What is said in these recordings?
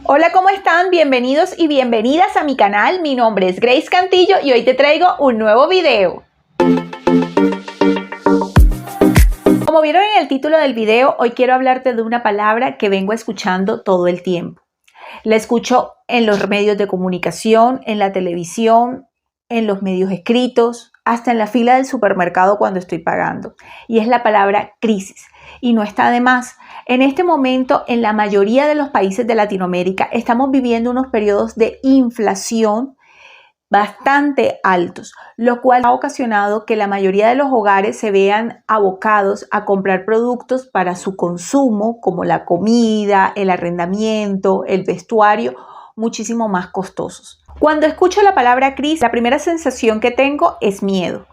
Hola, ¿cómo están? Bienvenidos y bienvenidas a mi canal. Mi nombre es Grace Cantillo y hoy te traigo un nuevo video. Como vieron en el título del video, hoy quiero hablarte de una palabra que vengo escuchando todo el tiempo. La escucho en los medios de comunicación, en la televisión, en los medios escritos, hasta en la fila del supermercado cuando estoy pagando. Y es la palabra crisis. Y no está de más. En este momento, en la mayoría de los países de Latinoamérica, estamos viviendo unos periodos de inflación bastante altos, lo cual ha ocasionado que la mayoría de los hogares se vean abocados a comprar productos para su consumo, como la comida, el arrendamiento, el vestuario, muchísimo más costosos. Cuando escucho la palabra crisis, la primera sensación que tengo es miedo.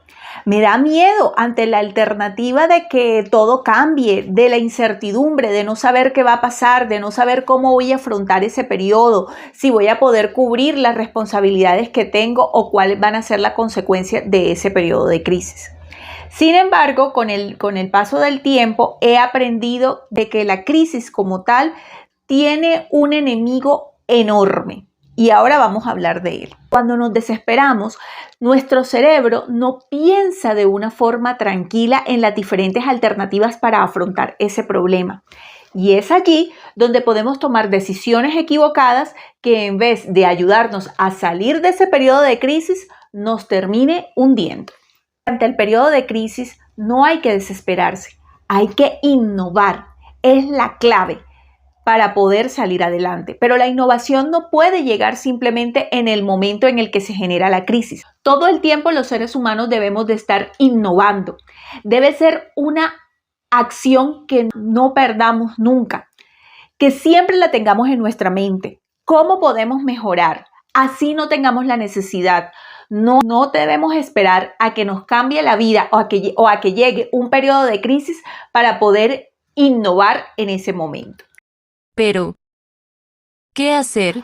Me da miedo ante la alternativa de que todo cambie, de la incertidumbre, de no saber qué va a pasar, de no saber cómo voy a afrontar ese periodo, si voy a poder cubrir las responsabilidades que tengo o cuáles van a ser las consecuencias de ese periodo de crisis. Sin embargo, con el paso del tiempo he aprendido de que la crisis como tal tiene un enemigo enorme. Y ahora vamos a hablar de él. Cuando nos desesperamos, nuestro cerebro no piensa de una forma tranquila en las diferentes alternativas para afrontar ese problema. Y es allí donde podemos tomar decisiones equivocadas que en vez de ayudarnos a salir de ese periodo de crisis, nos termine hundiendo. Ante el periodo de crisis no hay que desesperarse, hay que innovar. Es la clave para poder salir adelante. Pero la innovación no puede llegar simplemente en el momento en el que se genera la crisis. Todo el tiempo los seres humanos debemos de estar innovando. Debe ser una acción que no perdamos nunca, que siempre la tengamos en nuestra mente. ¿Cómo podemos mejorar? Así no tengamos la necesidad. No debemos esperar a que nos cambie la vida o a que llegue un periodo de crisis para poder innovar en ese momento. Pero, ¿qué hacer?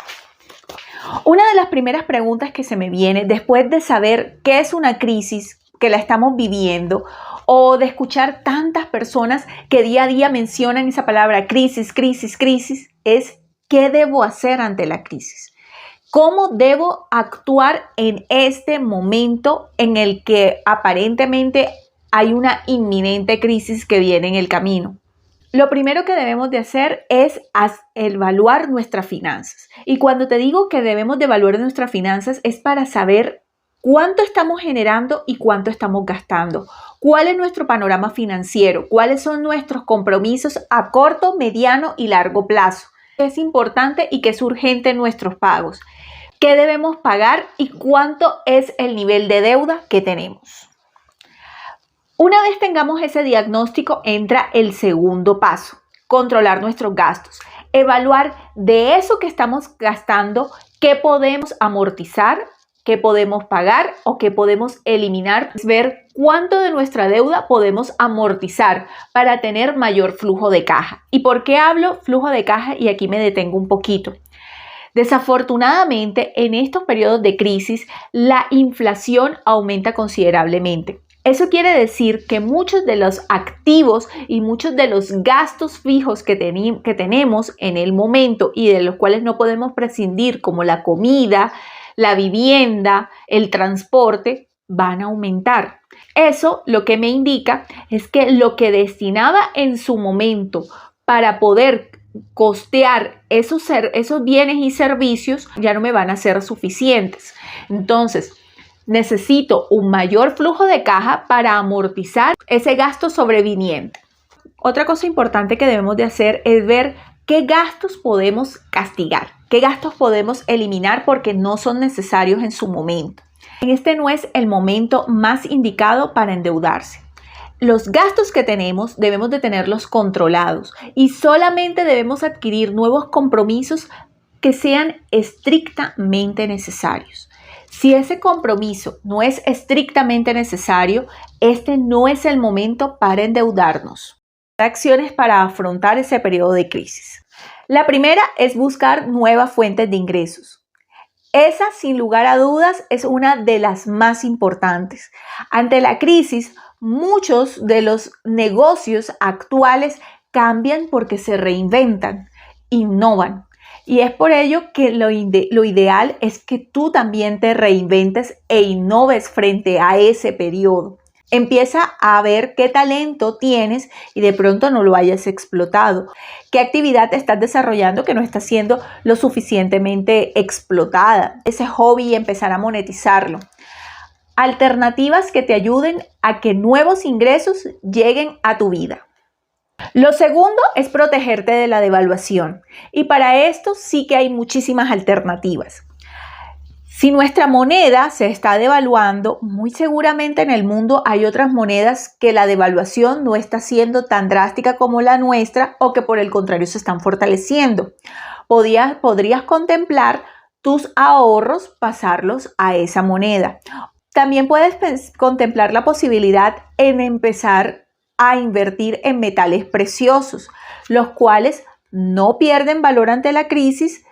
Una de las primeras preguntas que se me viene después de saber qué es una crisis, que la estamos viviendo, o de escuchar tantas personas que día a día mencionan esa palabra crisis, crisis, crisis, es ¿qué debo hacer ante la crisis? ¿Cómo debo actuar en este momento en el que aparentemente hay una inminente crisis que viene en el camino? Lo primero que debemos de hacer es evaluar nuestras finanzas. Y cuando te digo que debemos de evaluar nuestras finanzas es para saber cuánto estamos generando y cuánto estamos gastando. ¿Cuál es nuestro panorama financiero? ¿Cuáles son nuestros compromisos a corto, mediano y largo plazo? ¿Qué es importante y qué es urgente en nuestros pagos? ¿Qué debemos pagar y cuánto es el nivel de deuda que tenemos? Una vez tengamos ese diagnóstico, entra el segundo paso, controlar nuestros gastos, evaluar de eso que estamos gastando, qué podemos amortizar, qué podemos pagar o qué podemos eliminar, ver cuánto de nuestra deuda podemos amortizar para tener mayor flujo de caja. ¿Y por qué hablo flujo de caja? Y aquí me detengo un poquito. Desafortunadamente, en estos periodos de crisis, la inflación aumenta considerablemente. Eso quiere decir que muchos de los activos y muchos de los gastos fijos que tenemos en el momento y de los cuales no podemos prescindir, como la comida, la vivienda, el transporte, van a aumentar. Eso lo que me indica es que lo que destinaba en su momento para poder costear esos bienes y servicios ya no me van a ser suficientes. Entonces, necesito un mayor flujo de caja para amortizar ese gasto sobreviniente. Otra cosa importante que debemos de hacer es ver qué gastos podemos castigar, qué gastos podemos eliminar porque no son necesarios en su momento. Este no es el momento más indicado para endeudarse. Los gastos que tenemos debemos de tenerlos controlados y solamente debemos adquirir nuevos compromisos que sean estrictamente necesarios. Si ese compromiso no es estrictamente necesario, este no es el momento para endeudarnos. Acciones para afrontar ese periodo de crisis. La primera es buscar nuevas fuentes de ingresos. Esa, sin lugar a dudas, es una de las más importantes. Ante la crisis, muchos de los negocios actuales cambian porque se reinventan, innovan. Y es por ello que lo ideal es que tú también te reinventes e innoves frente a ese periodo. Empieza a ver qué talento tienes y de pronto no lo hayas explotado. ¿Qué actividad estás desarrollando que no está siendo lo suficientemente explotada? Ese hobby y empezar a monetizarlo. Alternativas que te ayuden a que nuevos ingresos lleguen a tu vida. Lo segundo es protegerte de la devaluación y para esto sí que hay muchísimas alternativas. Si nuestra moneda se está devaluando, muy seguramente en el mundo hay otras monedas que la devaluación no está siendo tan drástica como la nuestra o que por el contrario se están fortaleciendo. Podrías contemplar tus ahorros, pasarlos a esa moneda. También puedes contemplar la posibilidad en empezar a invertir en metales preciosos, los cuales no pierden valor ante la crisis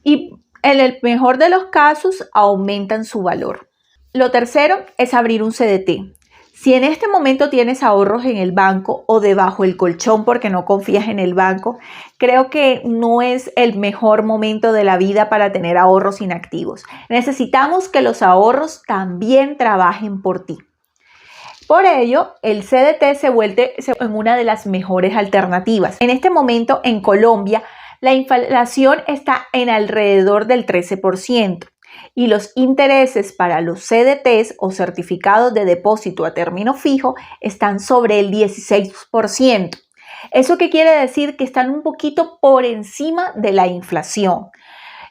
y en el mejor de los casos aumentan su valor. Lo tercero es abrir un CDT. Si en este momento tienes ahorros en el banco o debajo del colchón porque no confías en el banco, creo que no es el mejor momento de la vida para tener ahorros inactivos. Necesitamos que los ahorros también trabajen por ti. Por ello, el CDT se vuelve en una de las mejores alternativas. En este momento en Colombia, la inflación está en alrededor del 13% y los intereses para los CDTs o certificados de depósito a término fijo están sobre el 16%. ¿Eso qué quiere decir? Que están un poquito por encima de la inflación,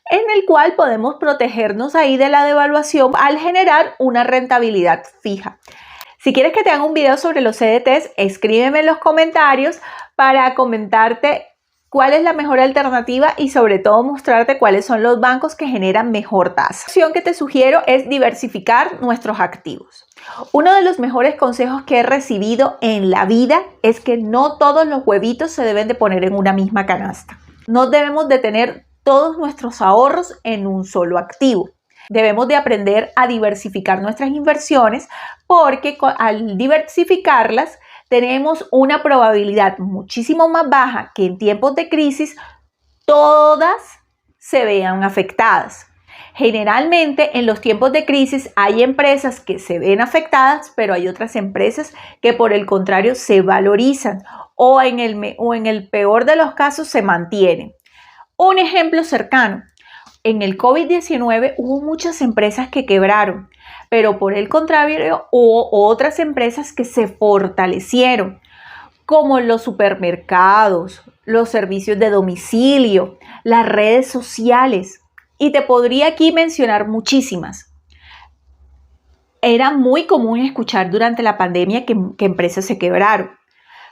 en el cual podemos protegernos ahí de la devaluación al generar una rentabilidad fija. Si quieres que te haga un video sobre los CDTs, escríbeme en los comentarios para comentarte cuál es la mejor alternativa y sobre todo mostrarte cuáles son los bancos que generan mejor tasa. La opción que te sugiero es diversificar nuestros activos. Uno de los mejores consejos que he recibido en la vida es que no todos los huevitos se deben de poner en una misma canasta. No debemos de tener todos nuestros ahorros en un solo activo. Debemos de aprender a diversificar nuestras inversiones porque al diversificarlas tenemos una probabilidad muchísimo más baja que en tiempos de crisis todas se vean afectadas. Generalmente en los tiempos de crisis hay empresas que se ven afectadas, pero hay otras empresas que por el contrario se valorizan o en el peor de los casos se mantienen. Un ejemplo cercano. En el COVID-19 hubo muchas empresas que quebraron, pero por el contrario hubo otras empresas que se fortalecieron, como los supermercados, los servicios de domicilio, las redes sociales. Y te podría aquí mencionar muchísimas. Era muy común escuchar durante la pandemia que empresas se quebraron,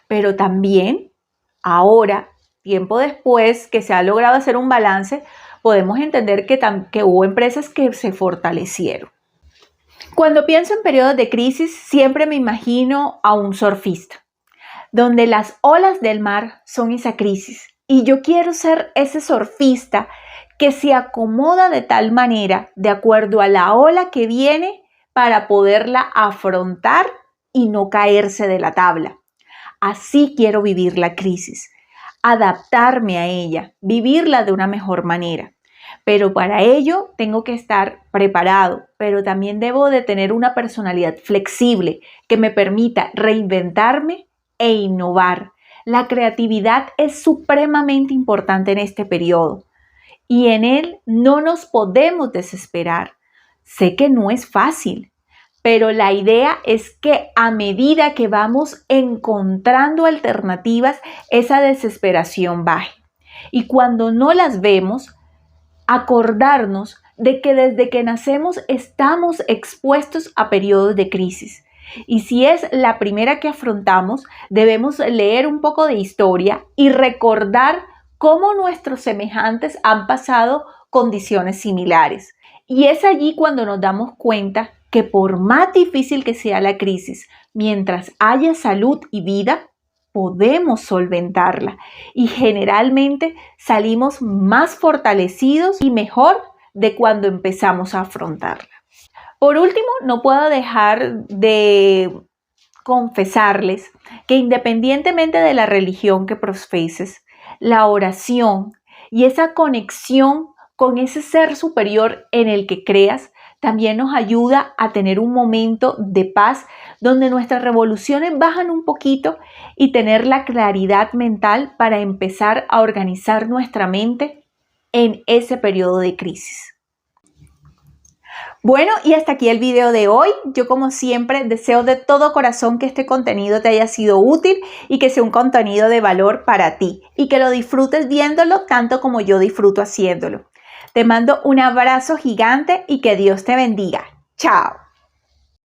pero también ahora, tiempo después que se ha logrado hacer un balance, podemos entender que hubo empresas que se fortalecieron. Cuando pienso en periodos de crisis, siempre me imagino a un surfista, donde las olas del mar son esa crisis. Y yo quiero ser ese surfista que se acomoda de tal manera, de acuerdo a la ola que viene, para poderla afrontar y no caerse de la tabla. Así quiero vivir la crisis, adaptarme a ella, vivirla de una mejor manera. Pero para ello tengo que estar preparado, pero también debo de tener una personalidad flexible que me permita reinventarme e innovar. La creatividad es supremamente importante en este periodo y en él no nos podemos desesperar. Sé que no es fácil, pero la idea es que a medida que vamos encontrando alternativas, esa desesperación baje. Y cuando no las vemos, acordarnos de que desde que nacemos estamos expuestos a periodos de crisis. Y si es la primera que afrontamos, debemos leer un poco de historia y recordar cómo nuestros semejantes han pasado condiciones similares. Y es allí cuando nos damos cuenta que por más difícil que sea la crisis, mientras haya salud y vida, podemos solventarla y generalmente salimos más fortalecidos y mejor de cuando empezamos a afrontarla. Por último, no puedo dejar de confesarles que independientemente de la religión que profeses, la oración Y esa conexión con ese ser superior en el que creas también nos ayuda a tener un momento de paz donde nuestras revoluciones bajan un poquito y tener la claridad mental para empezar a organizar nuestra mente en ese periodo de crisis. Bueno, y hasta aquí el video de hoy. Yo, como siempre, deseo de todo corazón que este contenido te haya sido útil y que sea un contenido de valor para ti y que lo disfrutes viéndolo tanto como yo disfruto haciéndolo. Te mando un abrazo gigante y que Dios te bendiga. Chao.